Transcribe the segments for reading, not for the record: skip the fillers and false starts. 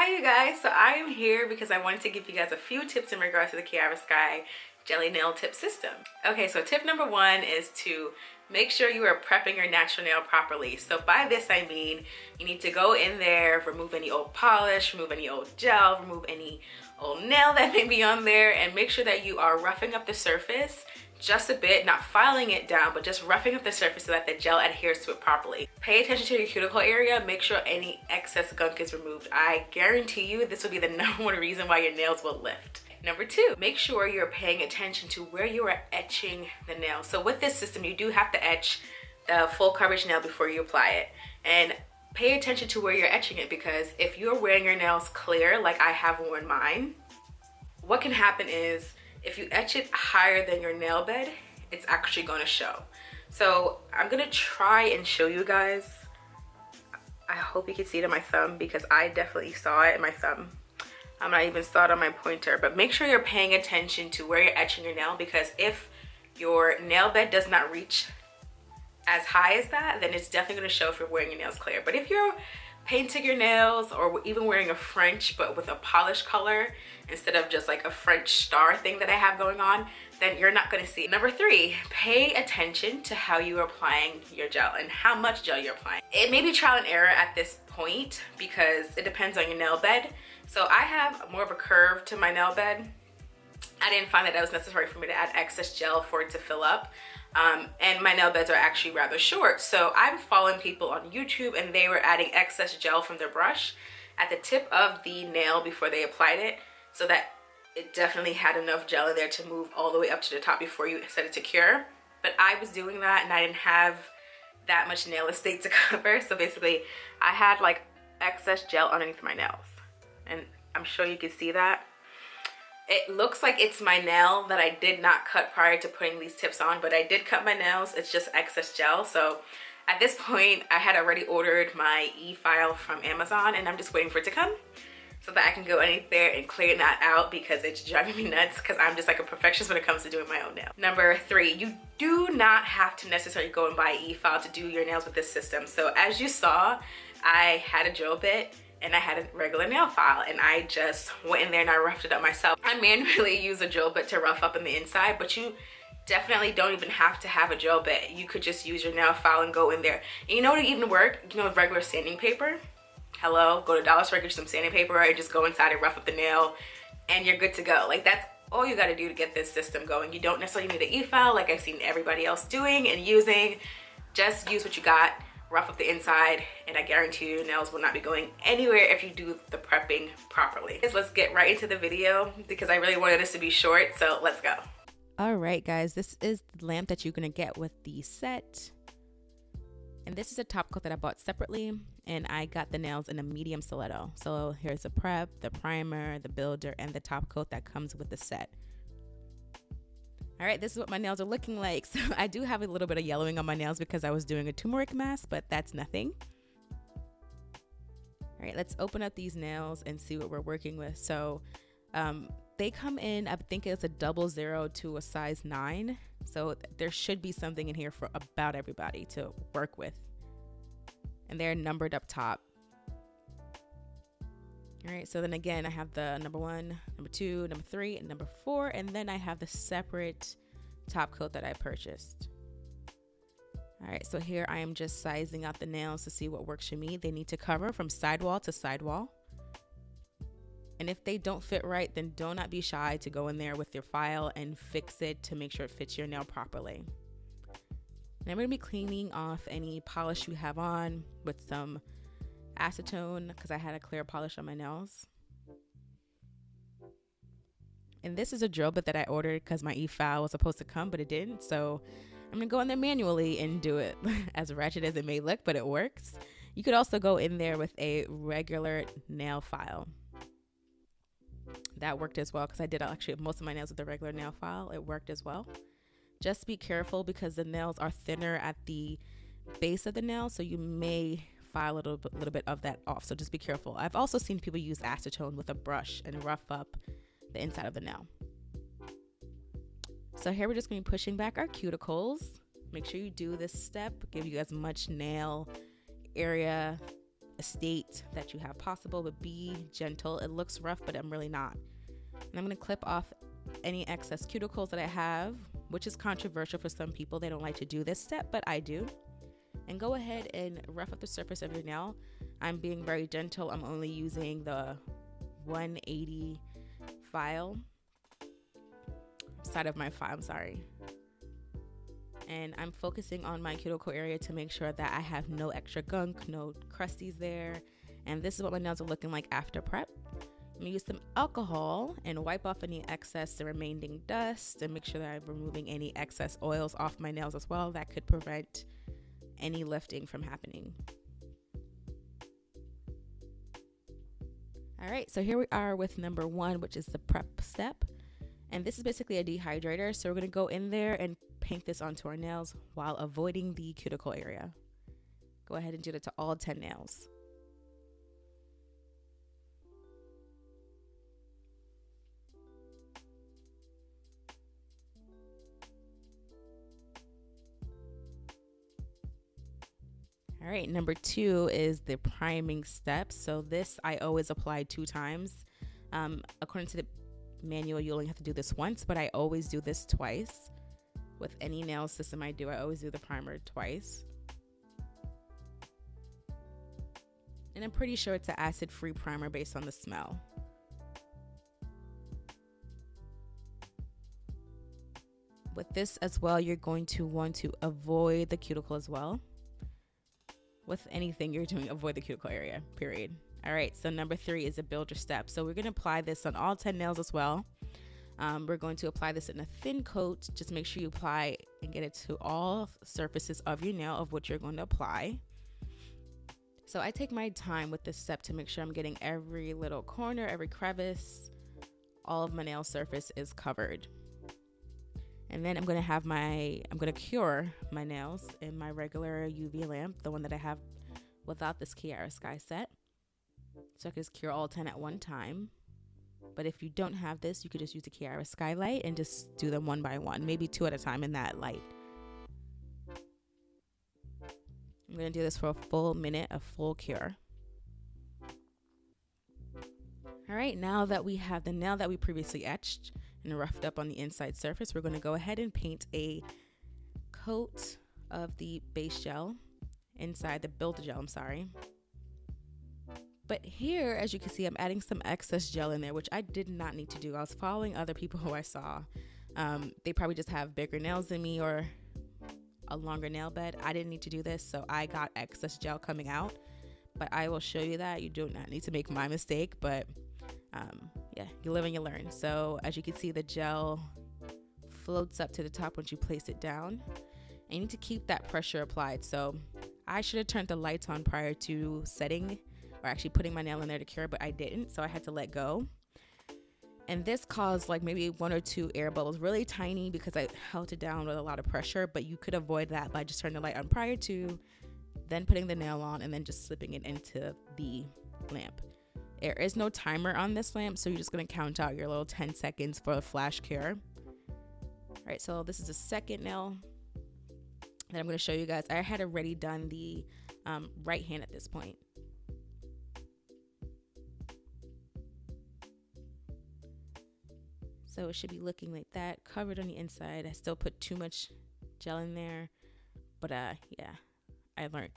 Hi you guys, so I am here because I wanted to give you guys a few tips in regards to the Kiara Sky jelly nail tip system. Okay, so tip number one is to make sure you are prepping your natural nail properly. So by this I mean you need to go in there, remove any old polish, remove any old gel, remove any old nail that may be on there, and make sure that you are roughing up the surface just a bit, not filing it down, but just roughing up the surface so that the gel adheres to it properly. Pay attention to your cuticle area, make sure any excess gunk is removed. I guarantee you this will be the number one reason why your nails will lift. Number two, make sure you're paying attention to where you are etching the nail. So with this system, you do have to etch the full coverage nail before you apply it. And pay attention to where you're etching it, because if you're wearing your nails clear, like I have worn mine, what can happen is if you etch it higher than your nail bed, it's actually going to show. So I'm going to try and show you guys. I hope you can see it on my thumb, because I definitely saw it in my thumb. I even saw it on my pointer. But make sure you're paying attention to where you're etching your nail, because if your nail bed does not reach as high as that, then it's definitely going to show if you're wearing your nails clear. But if you're painting your nails or even wearing a French but with a polished color instead of just like a French star thing that I have going on, then you're not going to see it. Number three, pay attention to how you are applying your gel and how much gel you're applying. It may be trial and error at this point because it depends on your nail bed. So I have more of a curve to my nail bed. I didn't find that it was necessary for me to add excess gel for it to fill up. And my nail beds are actually rather short. So I'm following people on YouTube and they were adding excess gel from their brush at the tip of the nail before they applied it, so that it definitely had enough gel in there to move all the way up to the top before you set it to cure. But I was doing that and I didn't have that much nail estate to cover. So basically I had like excess gel underneath my nails. And I'm sure you can see that. It looks like it's my nail that I did not cut prior to putting these tips on, but I did cut my nails. It's just excess gel. So at this point, I had already ordered my e-file from Amazon and I'm just waiting for it to come so that I can go in there and clear that out, because it's driving me nuts because I'm just like a perfectionist when it comes to doing my own nails. Number three, you do not have to necessarily go and buy e-file to do your nails with this system. So as you saw, I had a drill bit and I had a regular nail file and I just went in there and I roughed it up myself. I manually use a drill bit to rough up in the inside, but you definitely don't even have to have a drill bit. You could just use your nail file and go in there. And you know what would even work? You know, regular sanding paper? Hello, go to Dollar Store, get some sanding paper and just go inside and rough up the nail and you're good to go. Like, that's all you gotta do to get this system going. You don't necessarily need an e-file like I've seen everybody else doing and using. Just use what you got, rough up the inside, and I guarantee you your nails will not be going anywhere if you do the prepping properly. Let's get right into the video because I really wanted this to be short, so let's go. All right, guys, this is the lamp that you're gonna get with the set. And this is a top coat that I bought separately, and I got the nails in a medium stiletto. So here's the prep, the primer, the builder, and the top coat that comes with the set. All right, this is what my nails are looking like. So I do have a little bit of yellowing on my nails because I was doing a turmeric mask, but that's nothing. All right, let's open up these nails and see what we're working with. So they come in, I think it's a 00 to a size 9. So there should be something in here for about everybody to work with. And they're numbered up top. All right, so then again, I have the number 1, number 2, number 3, and number 4, and then I have the separate top coat that I purchased. All right, so here I am just sizing out the nails to see what works for me. They need to cover from sidewall to sidewall. And if they don't fit right, then do not be shy to go in there with your file and fix it to make sure it fits your nail properly. And I'm going to be cleaning off any polish you have on with some acetone because I had a clear polish on my nails. And this is a drill bit that I ordered because my e-file was supposed to come, but it didn't. So I'm going to go in there manually and do it. As ratchet as it may look, but it works. You could also go in there with a regular nail file. That worked as well because I did actually most of my nails with the regular nail file. It worked as well. Just be careful because the nails are thinner at the base of the nail, so you may file a little bit of that off. So just be careful. I've also seen people use acetone with a brush and rough up the inside of the nail. So here we're just going to be pushing back our cuticles. Make sure you do this step. Give you as much nail area state that you have possible, but be gentle. It looks rough, but I'm really not. And I'm going to clip off any excess cuticles that I have, which is controversial for some people. They don't like to do this step, but I do. And go ahead and rough up the surface of your nail. I'm being very gentle. I'm only using the 180 file, side of my file, I'm sorry. And I'm focusing on my cuticle area to make sure that I have no extra gunk, no crusties there. And this is what my nails are looking like after prep. I'm gonna use some alcohol and wipe off any excess, the remaining dust, and make sure that I'm removing any excess oils off my nails as well. That could prevent any lifting from happening. All right, so here we are with number 1, which is the prep step. And this is basically a dehydrator. So we're gonna go in there and paint this onto our nails while avoiding the cuticle area. Go ahead and do that to all 10 nails. All right, number 2 is the priming step. So this I always apply 2 times. According to the manual, you only have to do this once, but I always do this twice. With any nail system I do, I always do the primer twice. And I'm pretty sure it's an acid-free primer based on the smell. With this as well, you're going to want to avoid the cuticle as well. With anything you're doing, avoid the cuticle area, period. All right, so number 3 is a builder step. So we're gonna apply this on all 10 nails as well. We're going to apply this in a thin coat. Just make sure you apply and get it to all surfaces of your nail of what you're going to apply. So I take my time with this step to make sure I'm getting every little corner, every crevice, all of my nail surface is covered. And then I'm gonna cure my nails in my regular UV lamp, the one that I have without this Kiara Sky set. So I can just cure all 10 at one time. But if you don't have this, you could just use the Kiara Sky light and just do them one by one, maybe 2 at a time in that light. I'm gonna do this for a full minute, a full cure. All right, now that we have the nail that we previously etched and roughed up on the inside surface, we're gonna go ahead and paint a coat of the base gel inside the builder gel, I'm sorry. But here, as you can see, I'm adding some excess gel in there, which I did not need to do. I was following other people who I saw. They probably just have bigger nails than me or a longer nail bed. I didn't need to do this, so I got excess gel coming out. But I will show you that. You do not need to make my mistake, but yeah, you live and you learn. So as you can see, the gel floats up to the top once you place it down. And you need to keep that pressure applied. So I should have turned the lights on prior to setting, or actually putting my nail in there to cure, but I didn't, so I had to let go. And this caused like maybe 1 or 2 air bubbles, really tiny because I held it down with a lot of pressure, but you could avoid that by just turning the light on prior to, then putting the nail on, and then just slipping it into the lamp. There is no timer on this lamp, so you're just gonna count out your little 10 seconds for a flash cure. All right, so this is the second nail that I'm gonna show you guys. I had already done the right hand at this point. So it should be looking like that, covered on the inside. I still put too much gel in there, but yeah, I learned.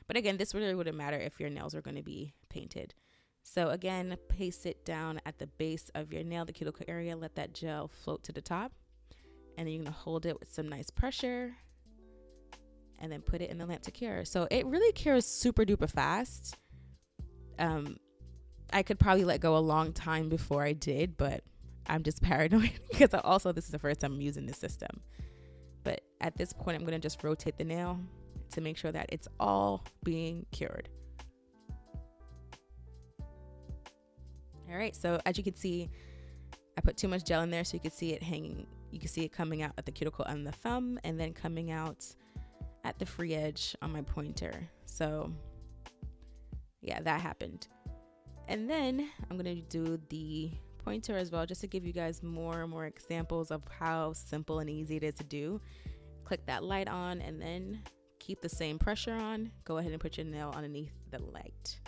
But again, this really wouldn't matter if your nails are going to be painted. So again, paste it down at the base of your nail, the cuticle area, let that gel float to the top, and then you're going to hold it with some nice pressure and then put it in the lamp to cure. So it really cures super duper fast. I could probably let go a long time before I did, but I'm just paranoid because also this is the first time I'm using this system. But at this point, I'm going to just rotate the nail to make sure that it's all being cured. All right, so as you can see, I put too much gel in there so you can see it hanging. You can see it coming out at the cuticle and the thumb, and then coming out at the free edge on my pointer. So yeah, that happened. And then I'm going to do the pointer as well, just to give you guys more and more examples of how simple and easy it is to do. Click that light on and then keep the same pressure on, go ahead and put your nail underneath the light.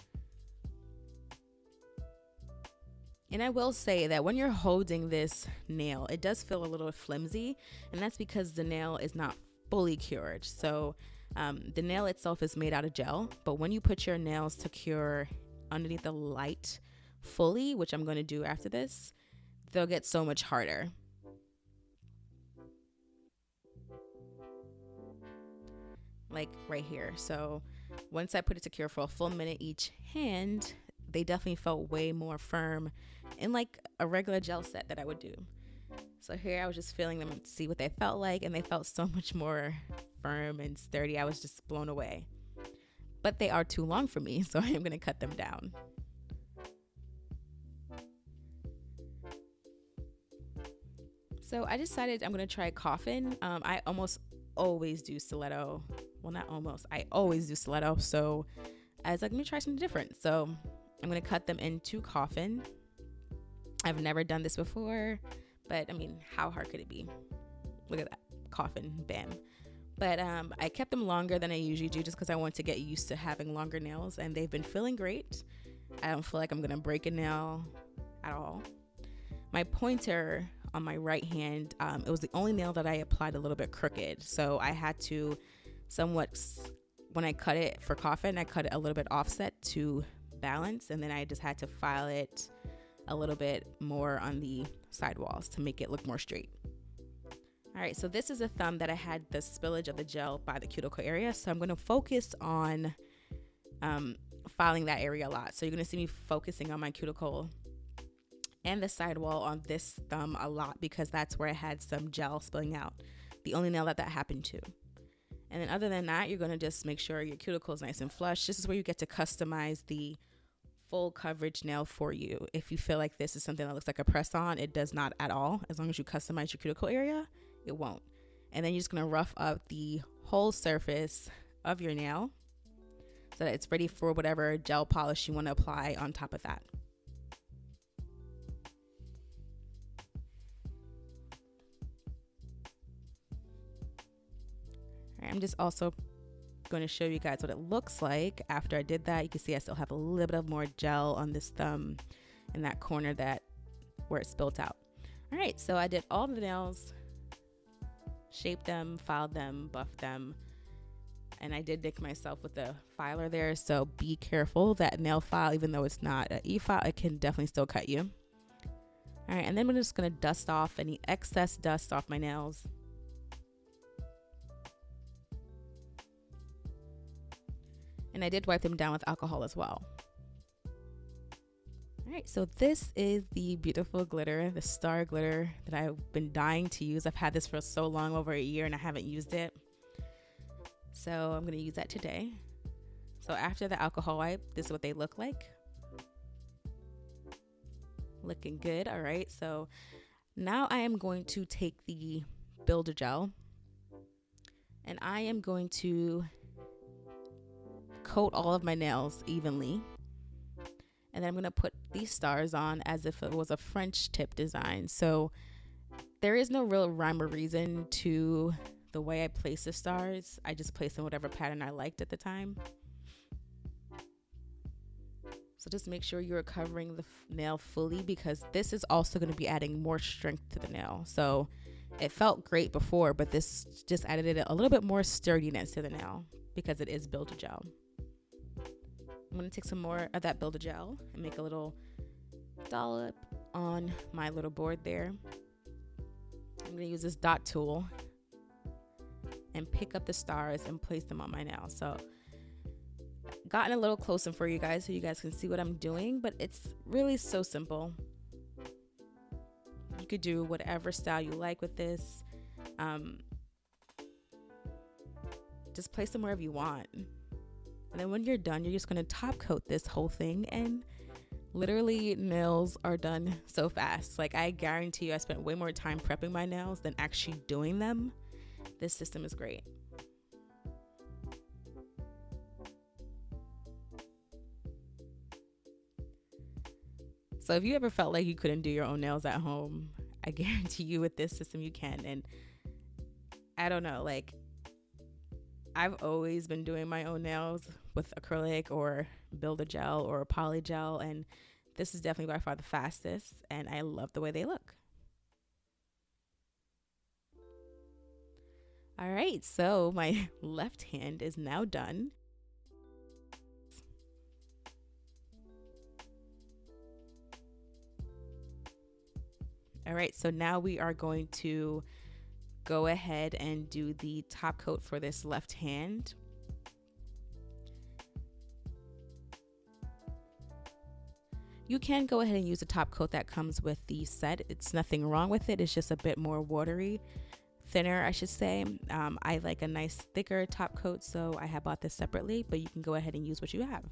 And I will say that when you're holding this nail, it does feel a little flimsy, and that's because the nail is not fully cured. So the nail itself is made out of gel, but when you put your nails to cure underneath the light fully, which I'm going to do after this, they'll get so much harder. Like right here. So once I put it to cure for a full minute each hand, they definitely felt way more firm in like a regular gel set that I would do. So here I was just feeling them to see what they felt like, and they felt so much more firm and sturdy. I was just blown away. But they are too long for me, so I am going to cut them down. So I decided I'm going to try coffin. I almost always do stiletto. Well, not almost. I always do stiletto. So I was like, let me try something different. So I'm going to cut them into coffin. I've never done this before, but I mean, how hard could it be? Look at that. Coffin. Bam. But I kept them longer than I usually do just because I want to get used to having longer nails, and they've been feeling great. I don't feel like I'm going to break a nail at all. My pointer on my right hand, it was the only nail that I applied a little bit crooked. So I had to somewhat, when I cut it for coffin, I cut it a little bit offset to balance, and then I just had to file it a little bit more on the sidewalls to make it look more straight. All right, so this is a thumb that I had the spillage of the gel by the cuticle area. So I'm going to focus on filing that area a lot. So you're going to see me focusing on my cuticle and the sidewall on this thumb a lot because that's where I had some gel spilling out. The only nail that happened to. And then other than that, you're going to just make sure your cuticle is nice and flush. This is where you get to customize the full coverage nail for you. If you feel like this is something that looks like a press on, it does not at all. As long as you customize your cuticle area, it won't. And then you're just going to rough up the whole surface of your nail so that it's ready for whatever gel polish you want to apply on top of that. All right, I'm just also going to show you guys what it looks like after I did that. You can see I still have a little bit of more gel on this thumb in that corner where it spilled out. All right, so I did all the nails, shaped them, filed them, buffed them, and I did nick myself with the filer there, so be careful. That nail file, even though it's not an e-file, it can definitely still cut you. All right, and then we're just going to dust off any excess dust off my nails. And I did wipe them down with alcohol as well. All right, so this is the beautiful glitter, the star glitter that I've been dying to use. I've had this for so long, over a year, and I haven't used it. So I'm going to use that today. So after the alcohol wipe, this is what they look like. Looking good. All right, so now I am going to take the builder gel and I am going to coat all of my nails evenly, and then I'm going to put these stars on as if it was a French tip design. So there is no real rhyme or reason to the way I place the stars. I just place in whatever pattern I liked at the time. So just make sure you're covering the nail fully, because this is also going to be adding more strength to the nail. So it felt great before, but this just added a little bit more sturdiness to the nail because it is builder gel. I'm going to take some more of that builder gel and make a little dollop on my little board there. I'm going to use this dot tool and pick up the stars and place them on my nail. So gotten a little closer for you guys so you guys can see what I'm doing, but it's really so simple. You could do whatever style you like with this. Just place them wherever you want. And then when you're done, you're just going to top coat this whole thing, and literally nails are done so fast. Like, I guarantee you I spent way more time prepping my nails than actually doing them. This system is great. So if you ever felt like you couldn't do your own nails at home, I guarantee you with this system you can. And I don't know, like, I've always been doing my own nails with acrylic or Build-A-Gel or Polygel, and this is definitely by far the fastest, and I love the way they look. All right, so my left hand is now done. All right, so now we are going to go ahead and do the top coat for this left hand. You can go ahead and use a top coat that comes with the set. It's nothing wrong with it. It's just a bit more watery, thinner, I should say. I like a nice thicker top coat, so I have bought this separately, but you can go ahead and use what you have.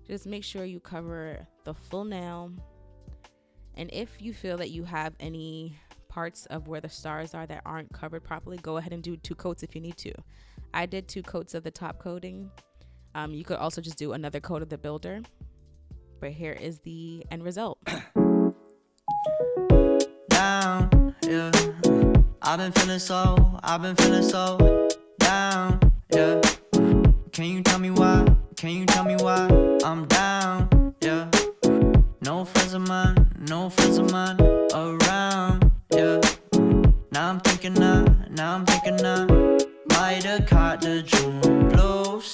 Just make sure you cover the full nail. And if you feel that you have any parts of where the stars are that aren't covered properly, go ahead and do 2 coats if you need to. I did 2 coats of the top coating. You could also just do another coat of the builder. But here is the end result. Down, yeah. I've been feeling so down, yeah. Can you tell me why? Can you tell me why I'm down, yeah. No friends of mine around, yeah. Now I'm thinking I might have caught the June blues.